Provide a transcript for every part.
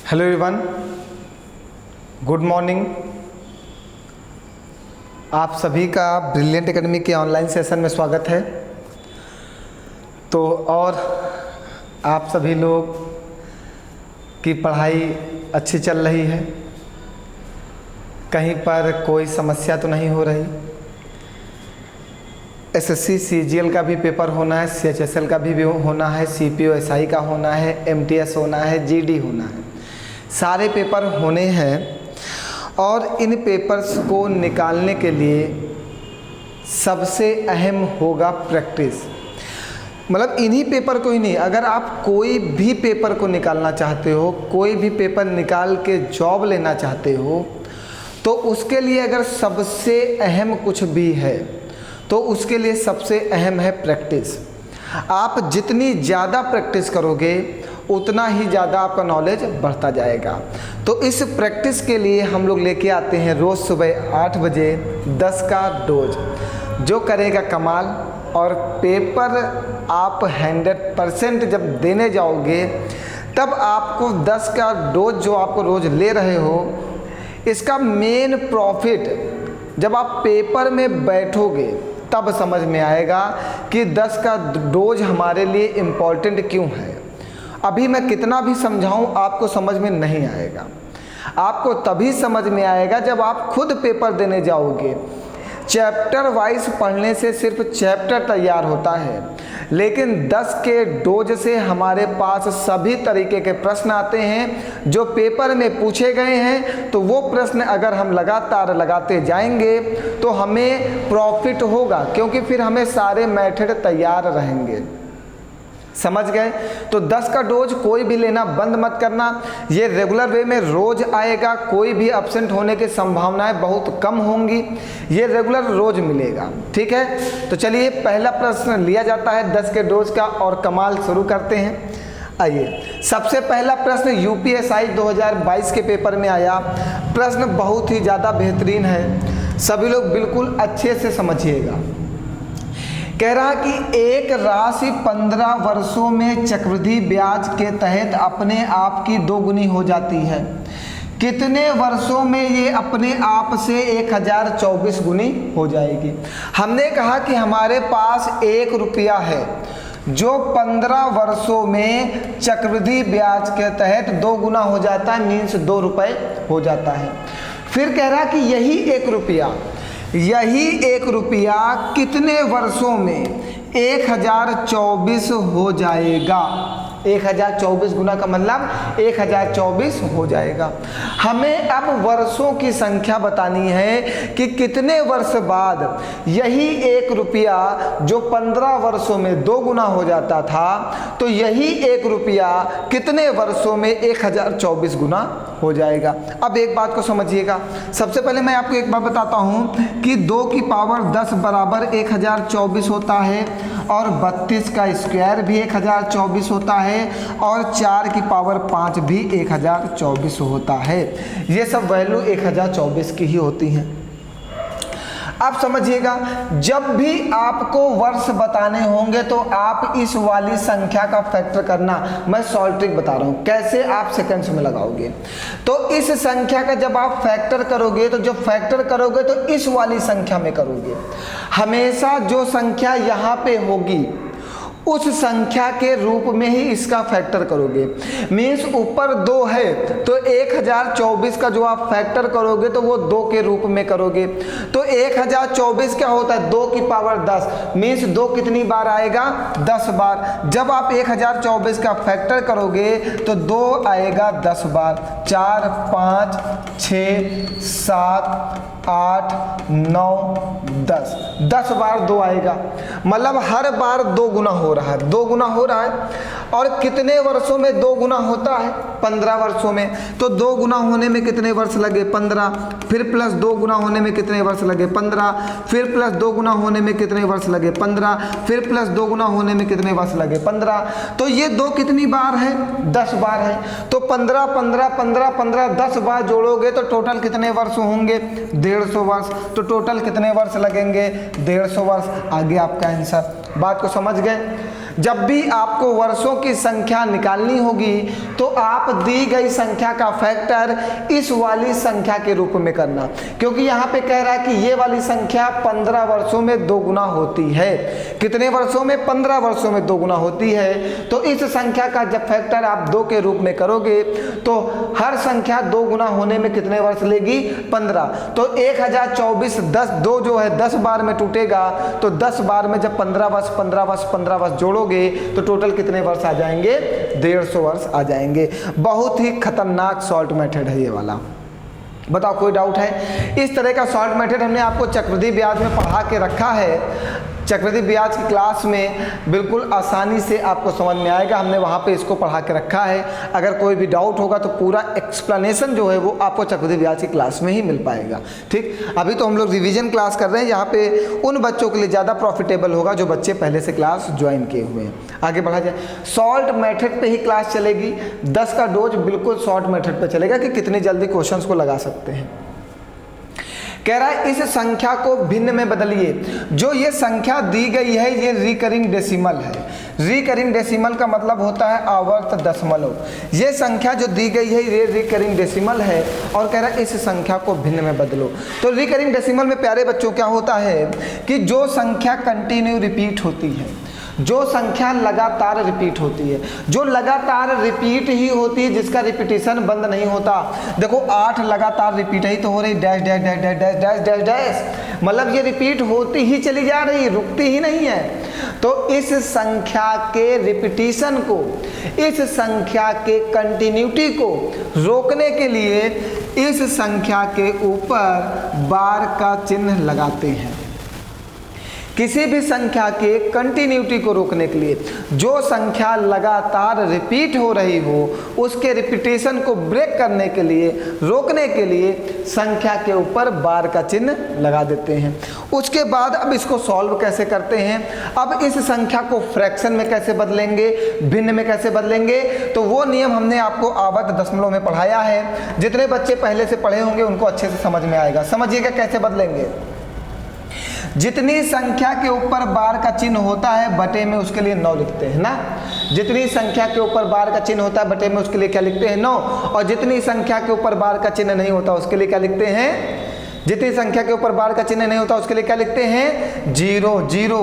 Hello everyone, good morning. आप सभी का ब्रिलियंट एकेडमी के ऑनलाइन सेशन में स्वागत है। तो और आप सभी लोग की पढ़ाई अच्छी चल रही है, कहीं पर कोई समस्या तो नहीं हो रही। एसएससी सीजीएल का भी पेपर होना है, सीएचएसएल का भी होना है, सीपीओ एसआई का होना है, एमटीएस होना है, जीडी होना है, सारे पेपर होने हैं। और इन पेपर्स को निकालने के लिए सबसे अहम होगा प्रैक्टिस। मतलब इन्हीं पेपर को ही नहीं, अगर आप कोई भी पेपर को निकालना चाहते हो, कोई भी पेपर निकाल के जॉब लेना चाहते हो, तो उसके लिए अगर सबसे अहम कुछ भी है तो उसके लिए सबसे अहम है प्रैक्टिस। आप जितनी ज़्यादा प्रैक्टिस करोगे उतना ही ज़्यादा आपका नॉलेज बढ़ता जाएगा। तो इस प्रैक्टिस के लिए हम लोग लेके आते हैं रोज़ सुबह 8 बजे 10 का डोज, जो करेगा कमाल। और पेपर आप 100% जब देने जाओगे तब आपको 10 का डोज जो आपको रोज़ ले रहे हो, इसका मेन प्रॉफिट जब आप पेपर में बैठोगे तब समझ में आएगा कि 10 का डोज हमारे लिए इम्पॉर्टेंट क्यों है। अभी मैं कितना भी समझाऊं आपको समझ में नहीं आएगा। आपको तभी समझ में आएगा जब आप खुद पेपर देने जाओगे। चैप्टर वाइज पढ़ने से सिर्फ चैप्टर तैयार होता है, लेकिन 10 के डोज से हमारे पास सभी तरीके के प्रश्न आते हैं जो पेपर में पूछे गए हैं। तो वो प्रश्न अगर हम लगातार लगाते जाएंगे तो हमें प्रॉफिट होगा, क्योंकि फिर हमें सारे मेथड तैयार रहेंगे। समझ गए? तो 10 का डोज कोई भी लेना बंद मत करना। ये रेगुलर वे में रोज आएगा, कोई भी एब्सेंट होने की संभावनाएं बहुत कम होंगी। ये रेगुलर रोज मिलेगा, ठीक है। तो चलिए पहला प्रश्न लिया जाता है 10 के डोज का और कमाल शुरू करते हैं। आइए, सबसे पहला प्रश्न यूपीएसआई 2022 के पेपर में आया। प्रश्न बहुत ही ज़्यादा बेहतरीन है, सभी लोग बिल्कुल अच्छे से समझिएगा। कह रहा कि एक राशि 15 वर्षों में चक्रवृद्धि ब्याज के तहत अपने आप की दोगुनी हो जाती है। कितने वर्षों में ये अपने आप से 1024 गुनी हो जाएगी? हमने कहा कि हमारे पास 1 रुपया है जो 15 वर्षों में चक्रवृद्धि ब्याज के तहत 2 गुना हो जाता है, मीन्स 2 रुपये हो जाता है। फिर कह रहा कि यही 1 रुपया कितने वर्षों में 1024 हो जाएगा? 1024 गुना का मतलब 1024 हो जाएगा। हमें अब वर्षों की संख्या बतानी है कि कितने वर्ष बाद यही 1 रुपया जो 15 वर्षों में 2 गुना हो जाता था, तो यही 1 रुपया कितने वर्षों में 1024 गुना हो जाएगा। अब एक बात को समझिएगा। सबसे पहले मैं आपको एक बात बताता हूँ कि 2 की पावर 10 बराबर 1024 होता है, और 32 का स्क्वायर भी 1024 होता है, और 4 की पावर 5 भी 1024 होता है। ये सब वैल्यू 1024 की ही होती हैं। अब समझिएगा, जब भी आपको वर्ष बताने होंगे तो आप इस वाली संख्या का फैक्टर करना। मैं सॉल्व ट्रिक बता रहा हूँ कैसे आप सेकंड्स में लगाओगे। तो इस संख्या का जब आप फैक्टर करोगे तो जब फैक्टर करोगे तो इस वाली संख्या में करोगे। हमेशा जो संख्या यहाँ पे होगी उस संख्या के रूप में ही इसका फैक्टर करोगे। मीन्स ऊपर 2 है तो 1024 का जो आप फैक्टर करोगे तो वो 2 के रूप में करोगे। तो 1024 क्या होता है? 2 की पावर 10, मीन्स 2 कितनी बार आएगा? 10 बार। जब आप 1024 का फैक्टर करोगे तो 2 आएगा 10 बार। 4, 5, 6, 7, 8, 9, 10 बार 2 आएगा। मतलब हर बार 2 गुना हो रहा है, 2 गुना हो रहा है। और कितने वर्षों में 2 गुना होता है? 15 वर्षों में। तो 2 गुना होने में कितने वर्ष लगे? 15। फिर प्लस 2 गुना होने में कितने वर्ष लगे? 15। फिर प्लस 2 गुना होने में कितने वर्ष लगे? 15। फिर प्लस 2 गुना होने में कितने वर्ष लगे? 15। तो ये 2 कितनी बार है? 10 बार है। तो 15, 15, 15, 15, 10 बार जोड़ोगे तो टोटल कितने वर्ष होंगे? 150 वर्ष। तो टोटल कितने वर्ष लगेंगे? 150 वर्ष। आगे आपका आंसर। बात को समझ गए? जब भी आपको वर्षों की संख्या निकालनी होगी तो आप दी गई संख्या का फैक्टर इस वाली संख्या के रूप में करना, क्योंकि यहाँ पे कह रहा है कि ये वाली संख्या 15 वर्षों में दोगुना होती है। कितने वर्षों में? 15 वर्षों में दोगुना होती है। तो इस संख्या का जब फैक्टर आप 2 के रूप में करोगे तो हर संख्या 2 गुना होने में कितने वर्ष लेगी? 15। तो 1024 2 जो है 10 बार में टूटेगा, तो 10 बार में जब 15 वर्ष 15 वर्ष 15 वर्ष जोड़ोगे तो टोटल कितने वर्ष आ जाएंगे? 150 वर्ष आ जाएंगे। बहुत ही खतरनाक सॉल्ट मेथड है ये वाला। बताओ कोई डाउट है? इस तरह का सॉल्ट मेथड हमने आपको चक्रवृद्धि ब्याज में पढ़ा के रखा है। चक्रवृद्धि ब्याज की क्लास में बिल्कुल आसानी से आपको समझ में आएगा, हमने वहाँ पे इसको पढ़ा के रखा है। अगर कोई भी डाउट होगा तो पूरा एक्सप्लेनेशन जो है वो आपको चक्रवृद्धि ब्याज की क्लास में ही मिल पाएगा। ठीक, अभी तो हम लोग रिवीजन क्लास कर रहे हैं, यहाँ पे उन बच्चों के लिए ज़्यादा प्रॉफिटेबल होगा जो बच्चे पहले से क्लास ज्वाइन किए हुए हैं। आगे बढ़ा जाए, सॉल्ट मेथड पे ही क्लास चलेगी। 10 का डोज बिल्कुल सॉल्ट मेथड पे चलेगा कि कितनी जल्दी क्वेश्चंस को लगा सकते हैं। कह रहा है इस संख्या को भिन्न में बदलिए। जो ये संख्या दी गई है ये रिकरिंग डेसिमल है। रिकरिंग डेसिमल का मतलब होता है आवर्त दशमलव। ये संख्या जो दी गई है ये रिकरिंग डेसिमल है और कह रहा है इस संख्या को भिन्न में बदलो। तो रिकरिंग डेसिमल में प्यारे बच्चों क्या होता है कि जो संख्या कंटिन्यू रिपीट होती है, जो संख्या लगातार रिपीट होती है, जो लगातार रिपीट ही होती है, जिसका रिपीटिशन बंद नहीं होता। देखो 8 लगातार रिपीट ही तो हो रही, dash dash dash dash dash dash dash dash, मतलब ये रिपीट होती ही चली जा रही है, रुकती ही नहीं है। तो इस संख्या के रिपीटिशन को, इस संख्या के कंटिन्यूटी को रोकने के लिए इस संख्या के ऊपर बार का चिन्ह लगाते हैं। किसी भी संख्या के कंटिन्यूटी को रोकने के लिए, जो संख्या लगातार रिपीट हो रही हो उसके रिपीटेशन को ब्रेक करने के लिए, रोकने के लिए संख्या के ऊपर बार का चिन्ह लगा देते हैं। उसके बाद अब इसको सॉल्व कैसे करते हैं, अब इस संख्या को फ्रैक्शन में कैसे बदलेंगे, भिन्न में कैसे बदलेंगे, तो वो नियम हमने आपको आवर्त दशमलव में पढ़ाया है। जितने बच्चे पहले से पढ़े होंगे उनको अच्छे से समझ में आएगा। समझिएगा कैसे बदलेंगे। जितनी संख्या के ऊपर बार का चिन्ह होता है बटे में उसके लिए 9 लिखते हैं ना। जितनी संख्या के ऊपर बार का चिन्ह होता है बटे में उसके लिए क्या लिखते हैं? 9। और जितनी संख्या के ऊपर बार का चिन्ह नहीं होता उसके लिए क्या लिखते हैं? जितनी संख्या के ऊपर बार का चिन्ह नहीं होता उसके लिए क्या लिखते हैं? 0 0।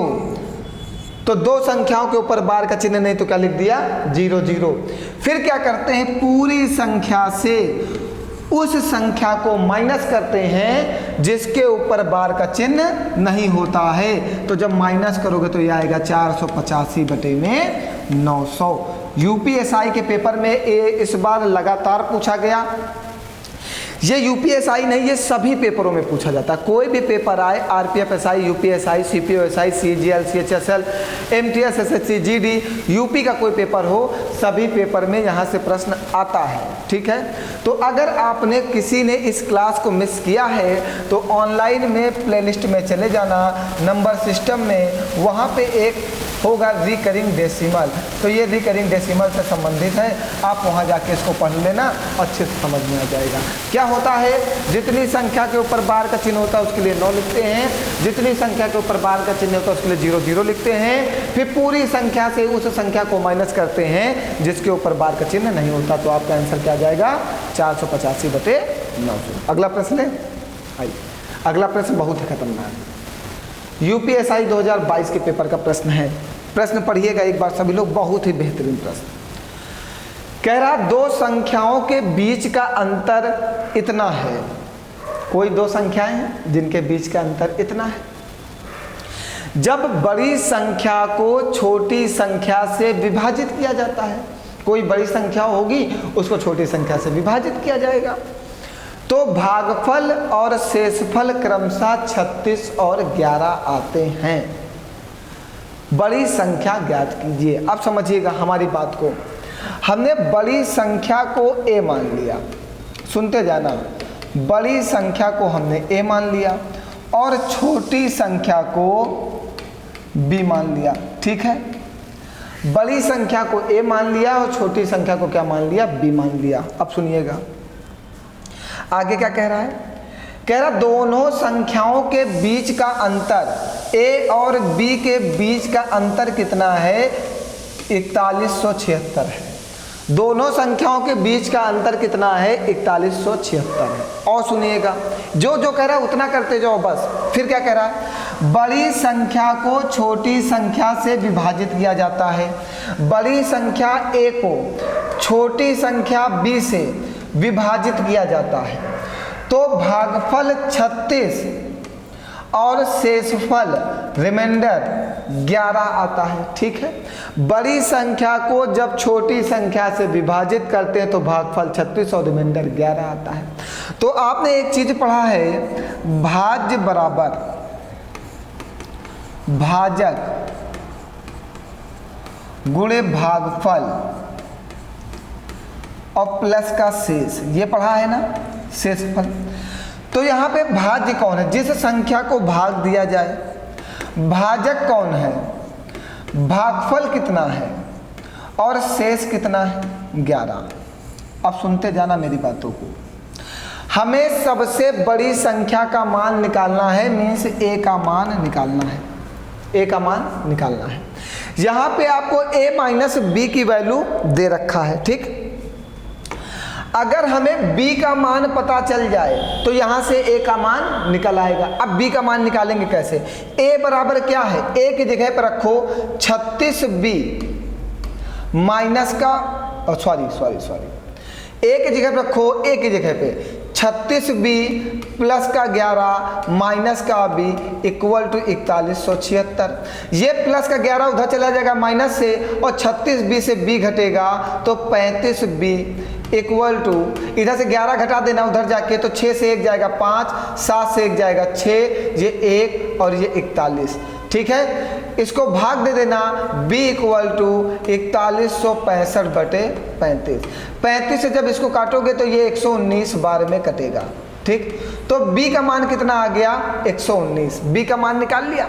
तो 2 संख्याओं के ऊपर बार का चिन्ह नहीं तो क्या लिख दिया? 0 0। फिर क्या करते हैं? पूरी संख्या से उस संख्या को माइनस करते हैं जिसके ऊपर बार का चिन्ह नहीं होता है। तो जब माइनस करोगे तो ये आएगा 485 बटे में 900। यूपीएसआई के पेपर में इस बार लगातार पूछा गया। ये यूपीएसआई नहीं, ये सभी पेपरों में पूछा जाता है। कोई भी पेपर आए, RPF SI, UP SI, CPO SI, CGL, CHSL, MTS, SSC, GD, UP का कोई पेपर हो, सभी पेपर में यहाँ से प्रश्न आता है। ठीक है, तो अगर आपने किसी ने इस क्लास को मिस किया है तो ऑनलाइन में प्लेलिस्ट में चले जाना, नंबर सिस्टम में, वहाँ पे एक होगा रिकरिंग डेसिमल। तो ये रिकरिंग डेसिमल से संबंधित है, आप वहाँ जाके इसको पढ़ लेना, अच्छे से समझ में आ जाएगा। क्या होता है? जितनी संख्या के ऊपर बार का चिन्ह होता है उसके लिए 9 लिखते हैं, जितनी संख्या के ऊपर बार का चिन्ह होता है उसके लिए 0 0 लिखते हैं। फिर पूरी संख्या से उस संख्या को माइनस करते हैं जिसके ऊपर बार का चिन्ह नहीं होता। तो आपका आंसर क्या आ जाएगा? 485 बटे 900। अगला प्रश्न है, आइए अगला प्रश्न बहुत ही खतरनाक, यूपीएसआई 2022 के पेपर का प्रश्न है। प्रश्न पढ़िएगा एक बार सभी लोग, बहुत ही बेहतरीन प्रश्न। कह रहा 2 संख्याओं के बीच का अंतर इतना है। कोई 2 संख्याएं हैं जिनके बीच का अंतर इतना है। जब बड़ी संख्या को छोटी संख्या से विभाजित किया जाता है, कोई बड़ी संख्या होगी उसको छोटी संख्या से विभाजित किया जाएगा, तो भागफल और शेषफल क्रमशः 36 और 11 आते हैं। बड़ी संख्या ज्ञात कीजिए। अब समझिएगा हमारी बात को। हमने बड़ी संख्या को a मान लिया, सुनते जाना, बड़ी संख्या को हमने a मान लिया और छोटी संख्या को b मान लिया। ठीक है, बड़ी संख्या को a मान लिया और छोटी संख्या को क्या मान लिया? b मान लिया। अब सुनिएगा आगे क्या कह रहा है। कह रहा दोनों संख्याओं के बीच का अंतर, a और b के बीच का अंतर कितना है? 4176 है। दोनों संख्याओं के बीच का अंतर कितना है? 4176 है। और सुनिएगा, जो जो कह रहा है उतना करते जाओ बस। फिर क्या कह रहा है? बड़ी संख्या को छोटी संख्या से विभाजित किया जाता है। बड़ी संख्या a को छोटी संख्या b से विभाजित किया जाता है तो भागफल 36 और शेषफल रिमाइंडर 11 आता है। ठीक है, बड़ी संख्या को जब छोटी संख्या से विभाजित करते हैं तो भागफल 36 और रिमाइंडर 11 आता है। तो आपने एक चीज पढ़ा है, भाज्य बराबर भाजक गुणे भागफल और प्लस का शेष, ये पढ़ा है ना, शेषफल। तो यहाँ पे भाज्य कौन है? जिस संख्या को भाग दिया जाए। भाजक कौन है? भागफल कितना है और शेष कितना है? 11। अब सुनते जाना मेरी बातों को। हमें सबसे बड़ी संख्या का मान निकालना है, मीन्स a का मान निकालना है। a का मान निकालना है। यहाँ पे आपको a माइनस b की वैल्यू दे रखा है। ठीक, अगर हमें b का मान पता चल जाए तो यहाँ से a का मान निकल आएगा। अब b का मान निकालेंगे कैसे? a बराबर क्या है? a की जगह पर रखो 36b माइनस का सॉरी a की जगह पर रखो, a की जगह पे 36b प्लस का 11 माइनस का b इक्वल टू 4176। ये प्लस का 11 उधर चला जाएगा माइनस से, और 36b से b घटेगा तो 35b इक्वल टू, इधर से 11 घटा देना उधर जाके तो 6 से 1 जाएगा 5, 7 से 1 जाएगा 6, ये 1 और ये 41। ठीक है, इसको भाग दे देना, b इक्वल टू 4165 बटे 35। 35 से जब इसको काटोगे तो ये 119 बार में कटेगा। ठीक, तो b का मान कितना आ गया? 119। b का मान निकाल लिया।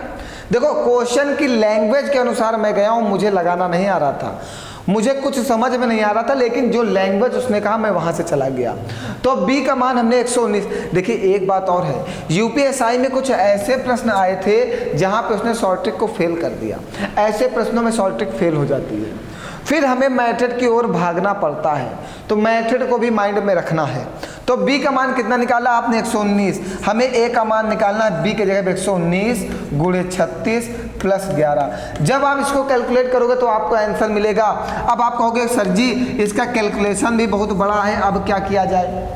देखो, क्वेश्चन की लैंग्वेज के अनुसार मैं गया हूँ, मुझे लगाना नहीं आ रहा था, मुझे कुछ समझ में नहीं आ रहा था, लेकिन जो लैंग्वेज उसने कहा मैं वहां से चला गया। तो b का मान हमने 119। देखिए, एक बात और है, यूपीएसआई में कुछ ऐसे प्रश्न आए थे जहां पे उसने शॉर्ट ट्रिक को फेल कर दिया। ऐसे प्रश्नों में शॉर्ट ट्रिक फेल हो जाती है, फिर हमें मैथड की ओर भागना पड़ता है। तो मैथड को भी माइंड में रखना है। तो b का मान कितना निकाला आपने? 119। हमें a का मान निकालना है, b की जगह पे 119 गुणे 36 प्लस 11। जब आप इसको कैलकुलेट करोगे तो आपको आंसर मिलेगा। अब आप कहोगे सर जी इसका कैलकुलेशन भी बहुत बड़ा है, अब क्या किया जाए?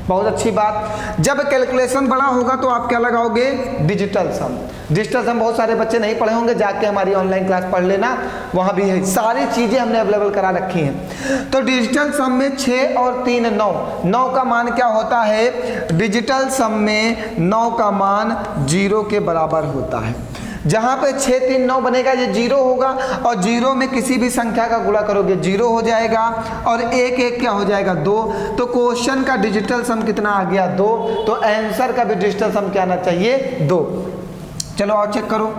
बहुत अच्छी बात, जब कैलकुलेशन बड़ा होगा तो आप क्या लगाओगे? डिजिटल सम। डिजिटल सम बहुत सारे बच्चे नहीं पढ़े होंगे, जाके हमारी ऑनलाइन क्लास पढ़ लेना, वहाँ भी है, सारी चीज़ें हमने अवेलेबल करा रखी हैं। तो डिजिटल सम में 6 और 3 9, 9 का मान क्या होता है? डिजिटल सम में 9 का मान 0 के बराबर होता है। जहाँ पे 6 3 9 बनेगा ये 0 होगा, और 0 में किसी भी संख्या का गुणा करोगे 0 हो जाएगा, और 1 1 क्या हो जाएगा? 2। तो क्वेश्चन का डिजिटल सम कितना आ गया? 2। तो आंसर का भी डिजिटल सम क्या आना चाहिए? 2। चलो और चेक करो,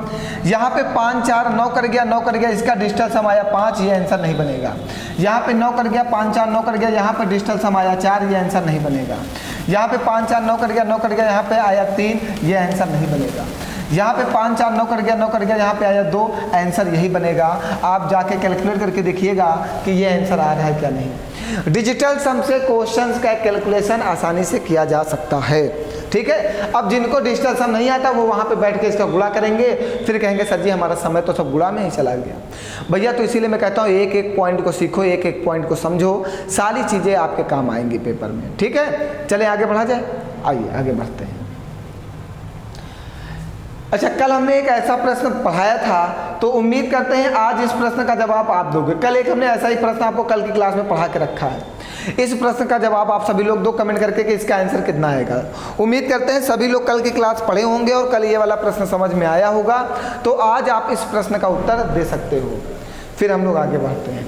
यहाँ पे 5 4 9 कर गया, 9 कर गया, इसका डिजिटल सम आया 5, ये आंसर नहीं बनेगा। यहाँ पे 9 कर गया, 5 4 9 कर गया, यहाँ पे डिजिटल सम आया 4, ये आंसर नहीं बनेगा। यहाँ पे 5 4 9 कर गया, 9 कर गया, यहाँ पे आया 3, ये आंसर नहीं बनेगा। यहाँ पे 5 4 9 कर गया, 9 कर गया, यहाँ पे आया 2, आंसर यही बनेगा। आप जाके कैलकुलेट करके देखिएगा कि ये आंसर आ रहा है क्या नहीं। डिजिटल सम से क्वेश्चंस का कैलकुलेशन आसानी से किया जा सकता है। ठीक है, अब जिनको डिजिटल सम नहीं आता वो वहाँ पे बैठ के इसका गुणा करेंगे, फिर कहेंगे सर जी हमारा समय तो सब गुणा में ही चला गया। भैया तो इसीलिए मैं कहता हूँ एक एक पॉइंट को सीखो, एक एक पॉइंट को समझो, सारी चीज़ें आपके काम आएंगी पेपर में। ठीक है, चले आगे बढ़ा जाए, आइए आगे बढ़ते हैं। अच्छा, कल हमने एक ऐसा प्रश्न पढ़ाया था, तो उम्मीद करते हैं आज इस प्रश्न का जवाब आप दोगे। कल एक हमने ऐसा ही प्रश्न आपको कल की क्लास में पढ़ा के रखा है, इस प्रश्न का जवाब आप सभी लोग दो कमेंट करके कि इसका आंसर कितना आएगा। उम्मीद करते हैं सभी लोग कल की क्लास पढ़े होंगे और कल ये वाला प्रश्न समझ में आया होगा, तो आज आप इस प्रश्न का उत्तर दे सकते हो। फिर हम लोग आगे बढ़ते हैं,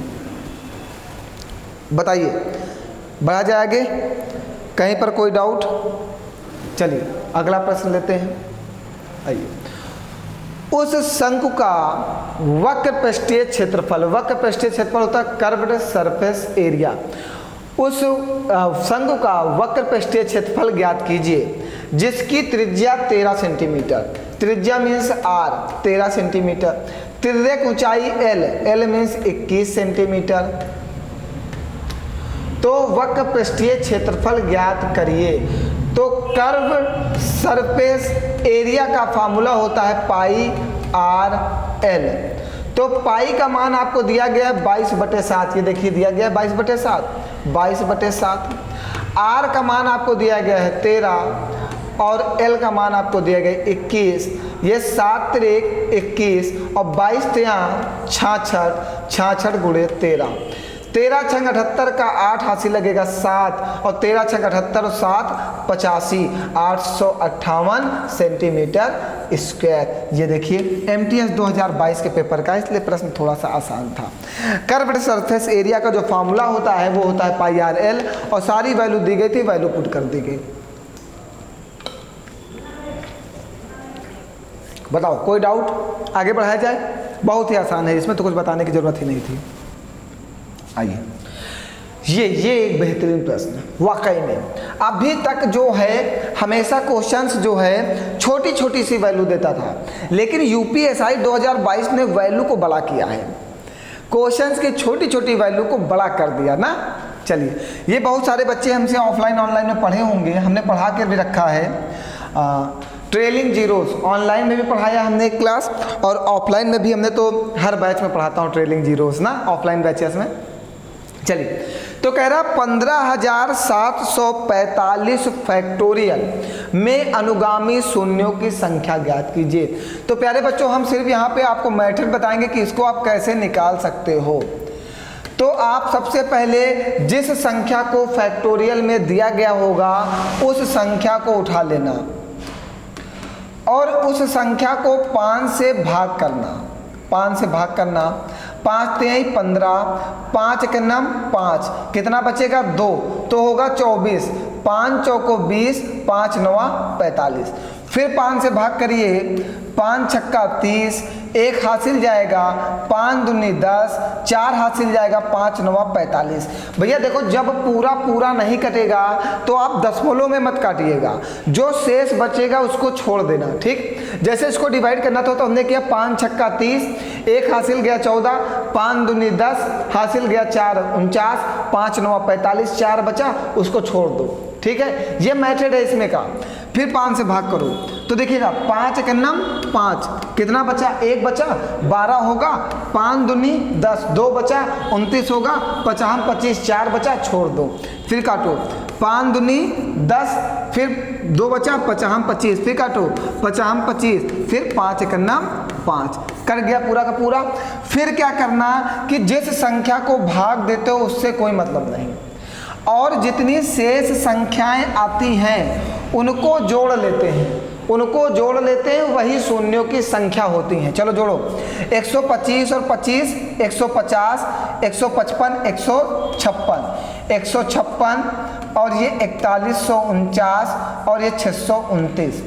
बताइए बढ़ा जाए आगे, कहीं पर कोई डाउट? चलिए अगला प्रश्न लेते हैं। आइए, उस शंकु का वक्र पृष्ठीय क्षेत्रफल, वक्र पृष्ठीय क्षेत्रफल होता है कर्व्ड सरफेस एरिया, उस शंकु का वक्र पृष्ठीय क्षेत्रफल ज्ञात कीजिए जिसकी त्रिज्या 13 सेंटीमीटर, त्रिज्या मीन्स r 13 सेंटीमीटर, तिर्यक ऊंचाई L, L मीन्स 21 सेंटीमीटर। तो वक्र पृष्ठीय क्षेत्रफल ज्ञात करिए। तो कर्व सरफेस एरिया का फार्मूला होता है पाई आर एल। तो पाई का मान आपको दिया गया है 22/7, ये देखिए दिया गया है 22/7, 22/7। आर का मान आपको दिया गया है 13 और एल का मान आपको दिया गया है 21। ये 7 तिरेक 21 और 22 तियां 66, 66 गुणे 13, 13 छंग 78 का 8 हासिल लगेगा 7 और 13 छंग 78 और 7 85, 858 सेंटीमीटर स्क्वायर। ये देखिए MTS 2022 के पेपर का, इसलिए प्रश्न थोड़ा सा आसान था। कर्व्ड सरफेस एरिया का जो फार्मूला होता है वो होता है पाई आर एल और सारी वैल्यू दी गई थी, वैल्यू पुट कर दी गई। बताओ कोई डाउट? आगे बढ़ाया जाए? बहुत ही आसान है, इसमें तो कुछ बताने की जरूरत ही नहीं थी। आइए, ये एक बेहतरीन प्रश्न है वाकई में। अभी तक जो है हमेशा क्वेश्चंस जो है छोटी छोटी सी वैल्यू देता था, लेकिन यूपीएसआई 2022 ने वैल्यू को बड़ा किया है, क्वेश्चंस की छोटी छोटी वैल्यू को बड़ा कर दिया ना। चलिए, ये बहुत सारे बच्चे हमसे ऑफलाइन ऑनलाइन में पढ़े होंगे, हमने पढ़ा के भी रखा है। ट्रेलिंग जीरोस ऑनलाइन में भी पढ़ाया हमने एक क्लास, और ऑफलाइन में भी हमने, तो हर बैच में पढ़ाता हूँ ट्रेलिंग जीरोस ना, ऑफलाइन बैचेस में। चलिए, तो कह रहा 15,745 फैक्टोरियल में अनुगामी शून्यों की संख्या ज्ञात कीजिए। तो प्यारे बच्चों, हम सिर्फ यहाँ पे आपको मेथड बताएंगे कि इसको आप कैसे निकाल सकते हो। तो आप सबसे पहले जिस संख्या को फैक्टोरियल में दिया गया होगा उस संख्या को उठा लेना और उस संख्या को 5 से भाग करना, 5 से भाग करना। 5 तिहाई 15, 5 के नाम 5, कितना बचेगा 2, तो होगा 24, 5 चौको 20, 5 नवा 45। फिर 5 से भाग करिए, 5 छक्का 30, 1 हासिल जाएगा, 5 दूनी 10, 4 हासिल जाएगा, 5 नवा 45। भैया देखो, जब पूरा पूरा नहीं कटेगा तो आप दशमलव में मत काटिएगा, जो शेष बचेगा उसको छोड़ देना, ठीक। जैसे इसको डिवाइड करना था तो हमने किया 5 छक्का 30, 1 हासिल गया 14, 5 दूनी 10, हासिल गया 4 49, 5 नवा 45, 4 बचा, उसको छोड़ दो, ठीक है। ये मेथड है इसमें का। फिर 5 से भाग करो तो देखिएगा 5 के नाम 5, कितना बचा, 1 बचा, 12 होगा, 5 दूनी 10, 2 बचा, 29 होगा, 50 25, 4 बचा, छोड़ दो। फिर काटो, 5 दूनी 10, फिर 2 बचा, 50 25, फिर काटो, 50 25, फिर 5 के नाम 5, कर गया पूरा का पूरा। फिर क्या करना कि जिस संख्या को भाग देते हो उससे कोई मतलब नहीं, और जितनी शेष संख्याएं आती हैं उनको जोड़ लेते हैं, उनको जोड़ लेते हैं, वही शून्यों की संख्या होती हैं। चलो जोड़ो, 125 और 25, 150, 155, 156, 156 और ये 4149 और ये 629।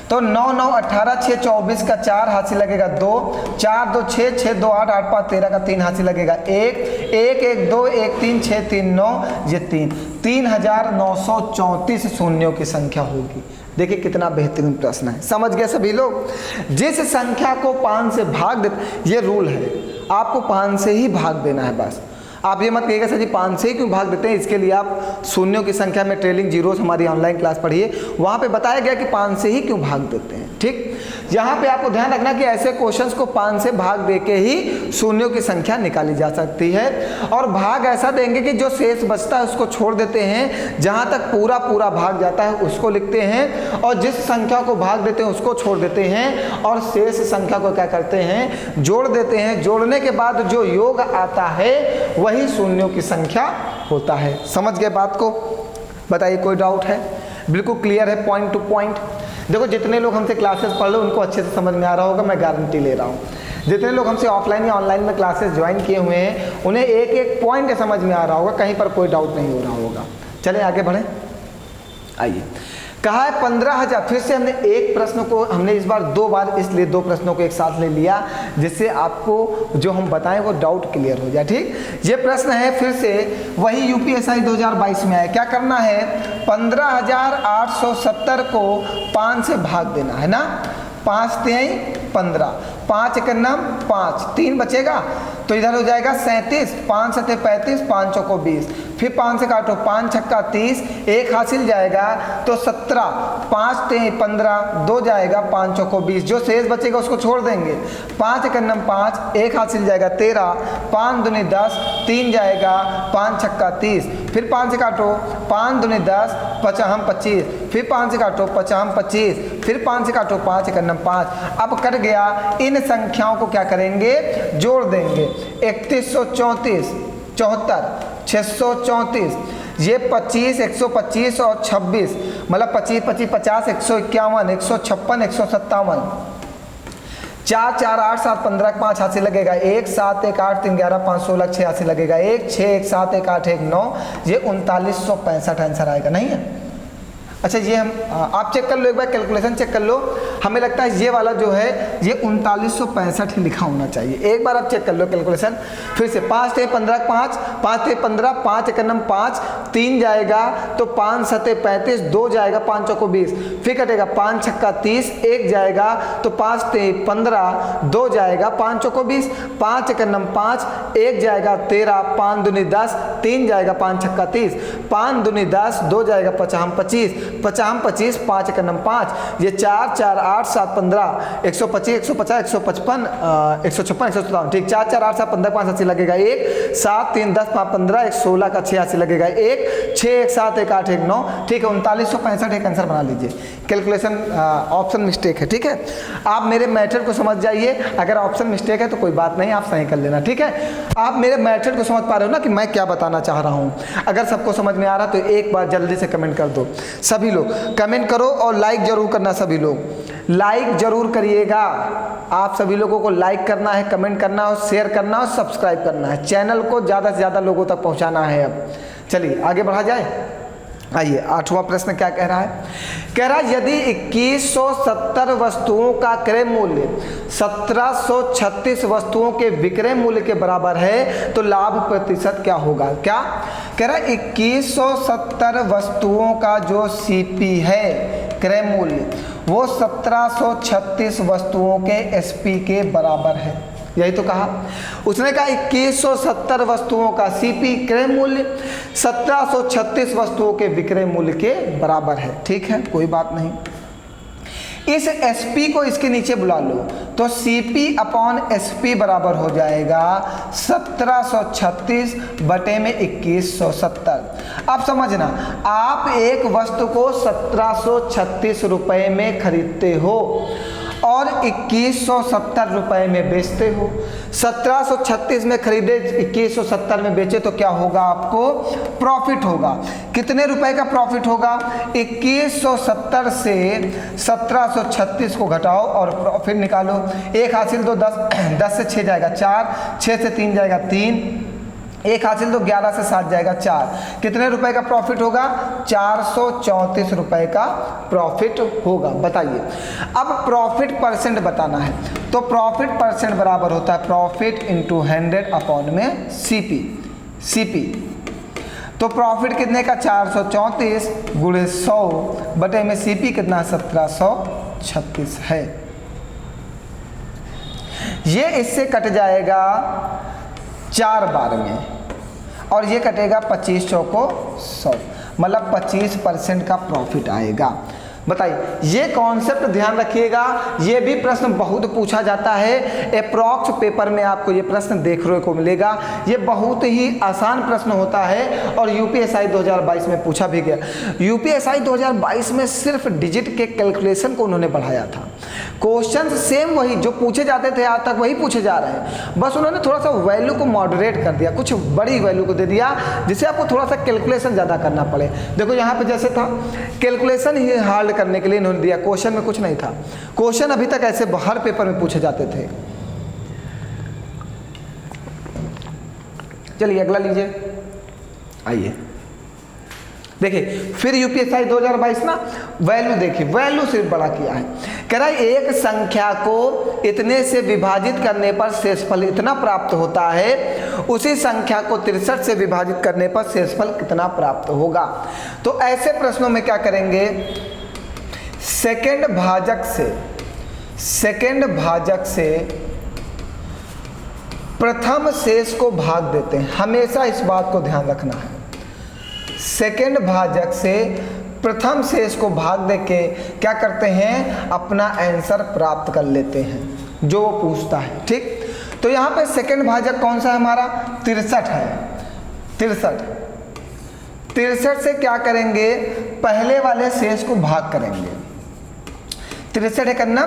तो 9 9 18, 6 24 का 4 हासिल लगेगा 2, 4 2 6, 6 2 8, 8 5 13 का 3 हासिल लगेगा 1, 1 1 2 1 3 6 3 9, ये 3, 3934 शून्यों की संख्या होगी। देखिए कितना बेहतरीन प्रश्न है, समझ गए सभी लोग। जिस संख्या को 5 से भाग दे, ये रूल है, आपको 5 से ही भाग देना है बस। आप ये मत कहिएगा सर जी 5 से ही क्यों भाग देते हैं, इसके लिए आप शून्यों की संख्या में ट्रेलिंग जीरोस हमारी ऑनलाइन क्लास पढ़िए, वहाँ पे बताया गया कि 5 से ही क्यों भाग देते हैं, ठीक। यहाँ पे आपको ध्यान रखना कि ऐसे क्वेश्चंस को 5 से भाग दे के ही शून्यों की संख्या निकाली जा सकती है, और भाग ऐसा देंगे कि जो शेष बचता है उसको छोड़ देते हैं, जहाँ तक पूरा पूरा भाग जाता है उसको लिखते हैं, और जिस संख्या को भाग देते हैं उसको छोड़ देते हैं, और शेष संख्या को क्या करते हैं, जोड़ देते हैं। जोड़ने के बाद जो योग आता है वही शून्यों की संख्या होता है। समझ गए बात को? बताइए कोई डाउट है? बिल्कुल क्लियर है, पॉइंट टू पॉइंट। देखो जितने लोग हमसे क्लासेस पढ़ लो उनको अच्छे से समझ में आ रहा होगा, मैं गारंटी ले रहा हूँ। जितने लोग हमसे ऑफलाइन या ऑनलाइन में क्लासेस ज्वाइन किए हुए हैं उन्हें एक एक पॉइंट समझ में आ रहा होगा, कहीं पर कोई डाउट नहीं हो रहा होगा। चलें आगे बढ़ें। आइए, कहा है 15,000। फिर से हमने एक प्रश्न को, हमने इस बार 2 बार, इसलिए 2 प्रश्नों को एक साथ ले लिया जिससे आपको जो हम बताएं वो डाउट क्लियर हो जाए, ठीक। ये प्रश्न है फिर से वही यूपीएसआई 2022 में है। क्या करना है, 15,870 को 5 से भाग देना है ना। 5 तिहाई 15, 5 1 5, 3 बचेगा तो इधर हो जाएगा 37, 5 7 35, 5 चौको 20, फिर 5 से काटो, 5 छक्का 30, 1 हासिल जाएगा तो 17, 5 3 15, 2 जाएगा, 5 चौको 20, जो शेष बचेगा उसको छोड़ देंगे। 5 1 5, 1 हासिल जाएगा 13, 5 दूनी 10, 3 जाएगा, 5 छक्का 30, फिर 5 से काटो, 5 दूनी 10, 5 25, फिर 5 से काटो, 5 25, फिर 5 से काटो, 5 1 5। अब कट गया, इन संख्याओं को क्या करेंगे, जोड़ देंगे। 3134, 74, 634, ये 25, 125 और 26, मतलब 25 25 50, 151, 156, 157, 4 4 8 7 15 5 हाथ से लगेगा, 1 7 1 8 3 11 5 16 6 हाथ से लगेगा, 1 6 1 7 1 8 1 9, ये 3965 आंसर आएगा, नहीं है। अच्छा ये हम आप चेक कर लो, एक बार कैलकुलेशन चेक कर लो, हमें लगता है ये वाला जो है ये 3965 ही लिखा होना चाहिए। एक बार आप चेक कर लो कैलकुलेशन फिर से। 5 3 15 5, 5 3 15, 5 1 5, 3 जाएगा तो 5 7 35, 2 जाएगा, 5 चौको 20, फिर कटेगा 5 छक्का 30, 1 जाएगा तो 5 3 15, 2 जाएगा, 5 चौको 20, 5 1 5, 1 जाएगा 13, 5 दूनी 10, 3 जाएगा, 5 छक्का 30, 5 दूनी 10, 2 जाएगा, 5 25, 5 25, 5 1 5, ये 4 4 8 7 15, 125 150 155 156 157, ठीक, 4 4 8 7 15 5 80 लगेगा, 1 7 3 10 5 15, 1 16 का 86 लगेगा, 1 6 1 7 1 8 1 9, ठीक है, 3965 एक आंसर बना लीजिए। कैलकुलेशन ऑप्शन मिस्टेक है, ठीक है। आप मेरे मेथड को समझ जाइए, अगर ऑप्शन मिस्टेक है तो कोई बात नहीं, आप सही कर लेना, ठीक है। आप मेरे मेथड को समझ पा रहे हो ना कि मैं क्या बताना चाह रहा हूँ। अगर सबको समझ में आ रहा तो एक बार जल्दी से कमेंट कर दो, सभी लोग कमेंट करो और लाइक जरूर करना, सभी लोग लाइक जरूर करिएगा। आप सभी लोगों को लाइक करना है, कमेंट करना है, शेयर करना है और सब्सक्राइब करना है। चैनल को ज़्यादा से ज़्यादा लोगों तक पहुंचाना है। अब चलिए आगे बढ़ा जाए। आइए 8वां प्रश्न क्या कह रहा है, कह रहा है यदि 2170 वस्तुओं का क्रय मूल्य 1736 वस्तुओं के विक्रय मूल्य के बराबर है तो लाभ प्रतिशत क्या होगा। क्या कह रहा है, 2170 वस्तुओं का जो सीपी है क्रय मूल्य वो 1736 वस्तुओं के एसपी के बराबर है। यही तो कहा उसने, कहा 2170 वस्तुओं का सीपी क्रय मूल्य 1736 वस्तुओं के विक्रय मूल्य के बराबर है। ठीक है, कोई बात नहीं। इस एसपी को इसके नीचे बुला लो तो सीपी अपॉन एसपी बराबर हो जाएगा 1736 बटे में 2170। अब समझना, आप एक वस्तु को 1736 रुपए में खरीदते हो और 2170 रुपए में बेचते हो। 1736 में खरीदे, 2170 में बेचे तो क्या होगा, आपको प्रॉफिट होगा। कितने रुपए का प्रॉफिट होगा, 2170 से 1736 को घटाओ और प्रॉफिट निकालो। एक हासिल दो 10 से 6 जाएगा 4, 6 से 3 जाएगा 3, एक हासिल तो 11 से 7 जाएगा 4। कितने रुपए का प्रॉफिट होगा, 434 रुपए का प्रॉफिट होगा। बताइए, अब प्रॉफिट परसेंट बताना है तो प्रॉफिट परसेंट बराबर होता है प्रॉफिट इंटू 100 अपॉन में सीपी। तो प्रॉफिट कितने का, 434 गुणे 100 बटे में सीपी कितना, 1736 है। ये इससे कट जाएगा 4 बार में और ये कटेगा 25 चौको 100, मतलब 25% का प्रॉफिट आएगा। बताइए, ये कॉन्सेप्ट ध्यान रखिएगा, ये भी प्रश्न बहुत पूछा जाता है। अप्रॉक्स पेपर में आपको ये प्रश्न देखने को मिलेगा। ये बहुत ही आसान प्रश्न होता है और यूपीएसआई 2022 में पूछा भी गया। यूपीएसआई 2022 में सिर्फ डिजिट के कैलकुलेशन को उन्होंने बढ़ाया था। क्वेश्चन सेम वही जो पूछे जाते थे आज तक वही पूछे जा रहे हैं, बस उन्होंने थोड़ा सा वैल्यू को मॉडरेट कर दिया, कुछ बड़ी वैल्यू को दे दिया जिससे आपको थोड़ा सा कैलकुलेशन ज़्यादा करना पड़े। देखो यहाँ पे जैसे था कैलकुलेशन ही हार्ड करने के लिए इन्होंने दिया, क्वेश्चन में कुछ नहीं था। क्वेश्चन अभी तक ऐसे हर पेपर में पूछे जाते थे। चलिए अगला लीजिए। आइए देखिए, फिर यूपीएसआई 2022 ना वैल्यू देखिए, वैल्यू सिर्फ बड़ा किया है। कह रहा है एक संख्या को इतने से विभाजित करने पर शेषफल इतना प्राप्त होता है, उसी संख्या को 63 से विभाजित करने पर शेषफल कितना प्राप्त होगा। तो ऐसे प्रश्नों में क्या करेंगे, सेकंड भाजक से सेकंड भाजक से प्रथम शेष को भाग देते हैं। हमेशा इस बात को ध्यान रखना है, सेकंड भाजक से प्रथम शेष को भाग देके क्या करते हैं, अपना आंसर प्राप्त कर लेते हैं जो वो पूछता है। ठीक, तो यहाँ पे सेकंड भाजक कौन सा है हमारा, 63 है। 63 से क्या करेंगे, पहले वाले शेष को भाग करेंगे। 63 है करना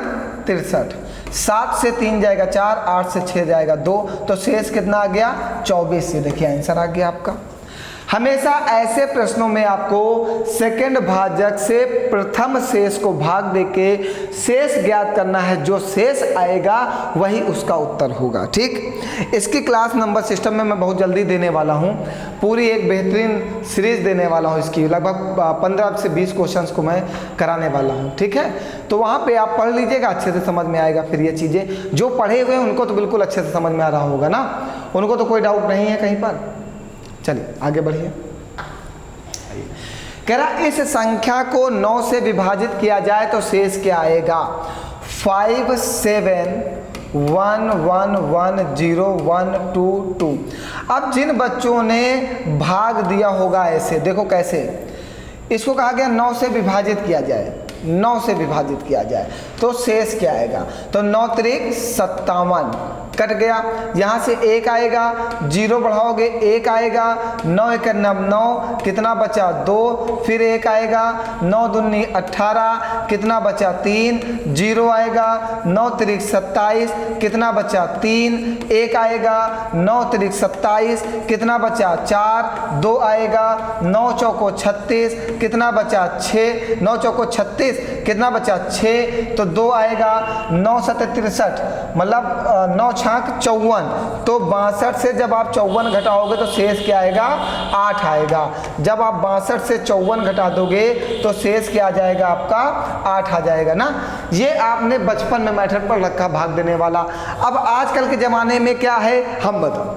63, 7 से 3 जाएगा 4, 8 से 6 जाएगा 2, तो शेष कितना आ गया 24। से देखिए आंसर आ गया आपका। हमेशा ऐसे प्रश्नों में आपको सेकंड भाजक से प्रथम शेष को भाग देके शेष ज्ञात करना है, जो शेष आएगा वही उसका उत्तर होगा। ठीक, इसकी क्लास नंबर सिस्टम में मैं बहुत जल्दी देने वाला हूँ, पूरी एक बेहतरीन सीरीज देने वाला हूँ इसकी, लगभग 15 से 20 क्वेश्चंस को मैं कराने वाला हूँ। ठीक है, तो वहाँ पे आप पढ़ लीजिएगा, अच्छे से समझ में आएगा। फिर ये चीज़ें जो पढ़े हुए हैं उनको तो बिल्कुल अच्छे से समझ में आ रहा होगा ना, उनको तो कोई डाउट नहीं है कहीं पर। चलिए आगे बढ़िए। कह रहा इस संख्या को 9 से विभाजित किया जाए तो शेष क्या आएगा, 5 7 1 1 1 0 1 2 2। अब जिन बच्चों ने भाग दिया होगा ऐसे, देखो कैसे, इसको कहा गया 9 से विभाजित किया जाए, 9 से विभाजित किया जाए तो शेष क्या आएगा, तो 9 त्रिक 57 कट गया, यहाँ से 1 आएगा, 0 बढ़ाओगे 1 आएगा, 9 एक 9, कितना बचा 2, फिर 1 आएगा, 9 दूनी 18, कितना बचा 3, 0 आएगा, 9 त्रिक 27, कितना बचा 3, 1 आएगा, 9 त्रिक 27, कितना बचा 4, 2 आएगा, 9 चौको 36, कितना बचा 6, 9 चौको 36, कितना बचा 6, तो 2 आएगा, 9 7 63, मतलब 9 छाक 54, तो 62 से जब आप 54 घटाओगे तो शेष क्या आएगा 8 आएगा। जब आप 62 से 54 घटा दोगे तो शेष क्या आ जाएगा आपका 8 आ जाएगा ना। ये आपने बचपन में मेथड पर रखा भाग देने वाला। अब आजकल के ज़माने में क्या है हम बताओ,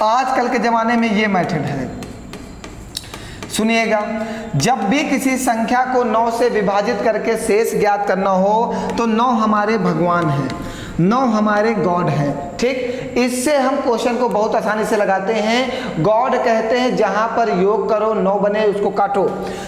आजकल के ज़माने में ये मेथड है, सुनिएगा, जब भी किसी संख्या को 9 से विभाजित करके शेष ज्ञात करना हो तो 9 हमारे भगवान हैं, 9 हमारे गॉड हैं। ठीक, इससे हम क्वेश्चन को बहुत आसानी से लगाते हैं। गॉड कहते हैं जहां पर योग करो 9 बने उसको काटो,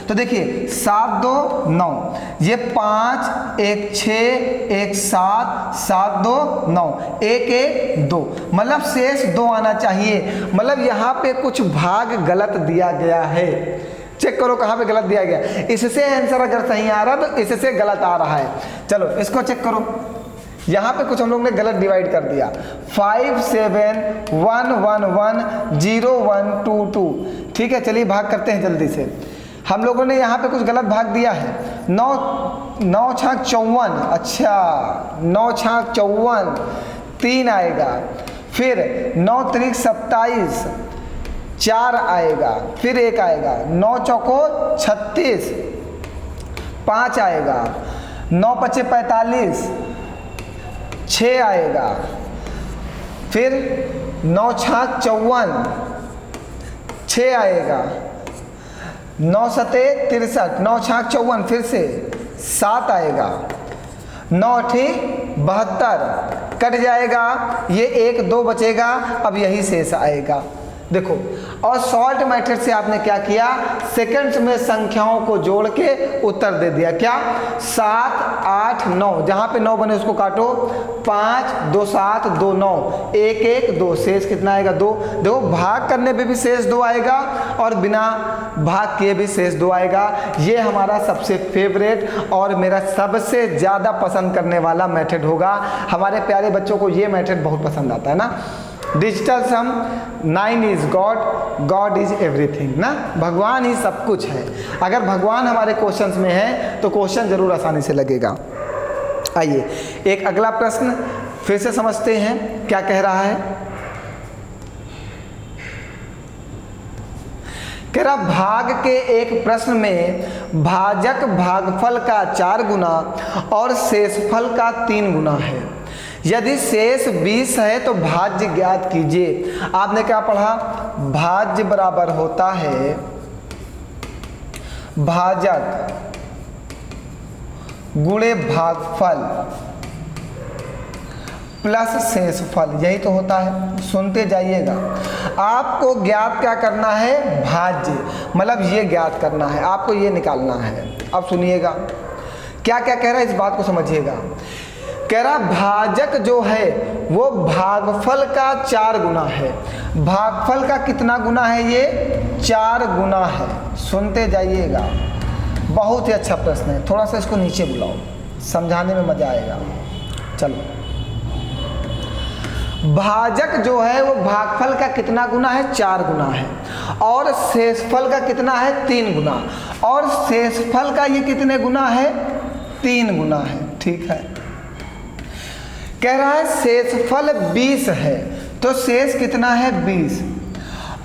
तो देखिए 7 2 9, ये 5 1 6 1 7 7 2 9 1 1 2, मतलब शेष 2 आना चाहिए। मतलब यहाँ पे कुछ भाग गलत दिया गया है, चेक करो कहाँ पे गलत दिया गया। इससे आंसर अगर सही आ रहा तो इससे गलत आ रहा है। चलो इसको चेक करो, यहाँ पे कुछ हम लोग ने गलत डिवाइड कर दिया, 5 7 1 1 1 0 1 2 2। ठीक है, चलिए भाग करते हैं जल्दी से। हम लोगों ने यहाँ पे कुछ गलत भाग दिया है, 9 छाक 54, अच्छा 9 छाक 54 3 आएगा, फिर 9 त्रिक 27 4 आएगा, फिर 1 आएगा, 9 चौको 36 5 आएगा, 9 पचे 45 6 आएगा, फिर 9 छाक 54 6 आएगा, 9 सते 63, 9 छाक 54 फिर से 7 आएगा, 9 ठीक 72 कट जाएगा, ये 1 2 बचेगा, अब यही शेष आएगा। देखो, और शॉर्ट मेथड से आपने क्या किया, सेकंड्स में संख्याओं को जोड़ के उत्तर दे दिया। क्या 7 8 9, जहां पे 9 बने उसको काटो, 5 2 7 2 9 1 1 2, शेष कितना आएगा 2। देखो भाग करने पे भी शेष 2 आएगा और बिना भाग किए भी शेष 2 आएगा। ये हमारा सबसे फेवरेट और मेरा सबसे ज़्यादा पसंद करने वाला मेथड होगा। हमारे प्यारे बच्चों को ये मेथड बहुत पसंद आता है ना। Digital sum, 9 is god, god is everything ना, भगवान ही सब कुछ है। अगर भगवान हमारे क्वेश्चंस में है तो क्वेश्चन जरूर आसानी से लगेगा। आइए एक अगला प्रश्न फिर से समझते हैं क्या कह रहा है। कह रहा भाग के एक प्रश्न में भाजक भागफल का 4 गुना और शेषफल का 3 गुना है। यदि शेष 20 है तो भाज्य ज्ञात कीजिए। आपने क्या पढ़ा, भाज्य बराबर होता है भाजक गुणे भागफल प्लस शेषफल, यही तो होता है। सुनते जाइएगा। आपको ज्ञात क्या करना है? भाज्य, मतलब ये ज्ञात करना है, आपको ये निकालना है। अब सुनिएगा क्या क्या कह रहा है, इस बात को समझिएगा। कह रहा भाजक जो है वो भागफल का 4 गुना है। भागफल का कितना गुना है? ये 4 गुना है। सुनते जाइएगा, बहुत ही अच्छा प्रश्न है। थोड़ा सा इसको नीचे बुलाओ, समझाने में मजा आएगा। चलो, भाजक जो है वो भागफल का कितना गुना है? 4 गुना है। और शेषफल का कितना है? 3 गुना। और शेषफल का ये कितने गुना है? 3 गुना है। ठीक है। कह रहा है शेषफल 20 है, तो शेष कितना है? 20।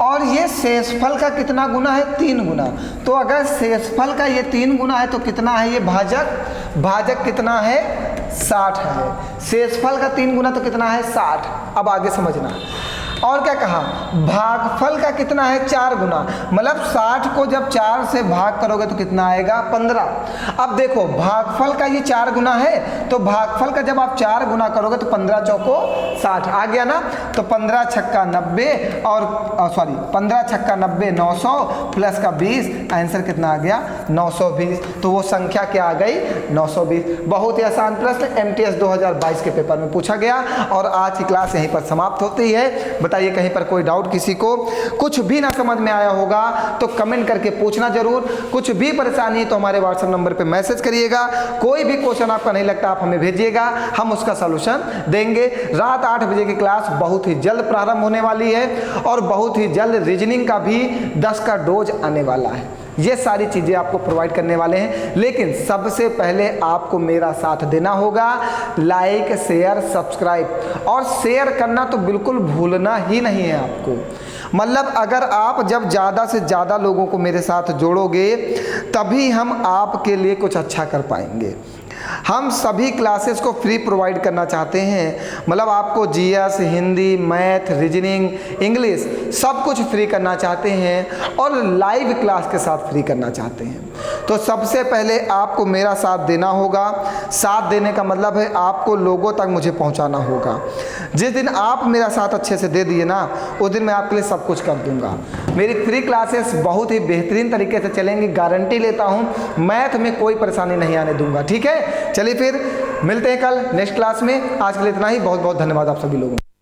और ये शेषफल का कितना गुना है? 3 गुना। तो अगर शेषफल का ये 3 गुना है तो कितना है ये भाजक? भाजक कितना है? 60 है। शेषफल का 3 गुना तो कितना है? 60। अब आगे समझना। और क्या कहा? भागफल का कितना है? 4 गुना। मतलब 60 को जब 4 से भाग करोगे तो कितना आएगा? 15। अब देखो, भागफल का ये 4 गुना है, तो भागफल का जब आप 4 गुना करोगे तो 15 चौको 60 आ गया ना। तो 15 छक्का 90 और 15 छक्का 90, 900 प्लस का 20, आंसर कितना आ गया? 920। तो वो संख्या क्या आ गई? 920। बहुत ही आसान प्रश्न MTS 2022 के पेपर में पूछा गया। और आज की क्लास यहीं पर समाप्त होती है। बताइए कहीं पर कोई डाउट किसी को? कुछ भी ना समझ में आया होगा तो कमेंट करके पूछना जरूर। कुछ भी परेशानी है तो हमारे व्हाट्सएप नंबर पे मैसेज करिएगा। कोई भी क्वेश्चन आपका नहीं लगता आप हमें भेजिएगा, हम उसका सॉल्यूशन देंगे। रात 8 बजे की क्लास बहुत ही जल्द प्रारंभ होने वाली है और बहुत ही जल्द रीजनिंग का भी 10 का डोज आने वाला है। ये सारी चीज़ें आपको प्रोवाइड करने वाले हैं, लेकिन सबसे पहले आपको मेरा साथ देना होगा। लाइक, शेयर, सब्सक्राइब और शेयर करना तो बिल्कुल भूलना ही नहीं है आपको। मतलब अगर आप जब ज़्यादा से ज़्यादा लोगों को मेरे साथ जोड़ोगे तभी हम आपके लिए कुछ अच्छा कर पाएंगे। हम सभी क्लासेस को फ्री प्रोवाइड करना चाहते हैं। मतलब आपको GS, Hindi, math, reasoning, English सब कुछ फ्री करना चाहते हैं और लाइव क्लास के साथ फ्री करना चाहते हैं। तो सबसे पहले आपको मेरा साथ देना होगा। साथ देने का मतलब है आपको लोगों तक मुझे पहुंचाना होगा। जिस दिन आप मेरा साथ अच्छे से दे दिए ना, उस दिन मैं आपके लिए सब कुछ कर दूंगा। मेरी फ्री क्लासेस बहुत ही बेहतरीन तरीके से चलेंगी, गारंटी लेता हूँ। मैथ में कोई परेशानी नहीं आने दूंगा। ठीक है, चलिए फिर मिलते हैं कल नेक्स्ट क्लास में। आज के लिए इतना ही। बहुत बहुत धन्यवाद आप सभी लोगों को।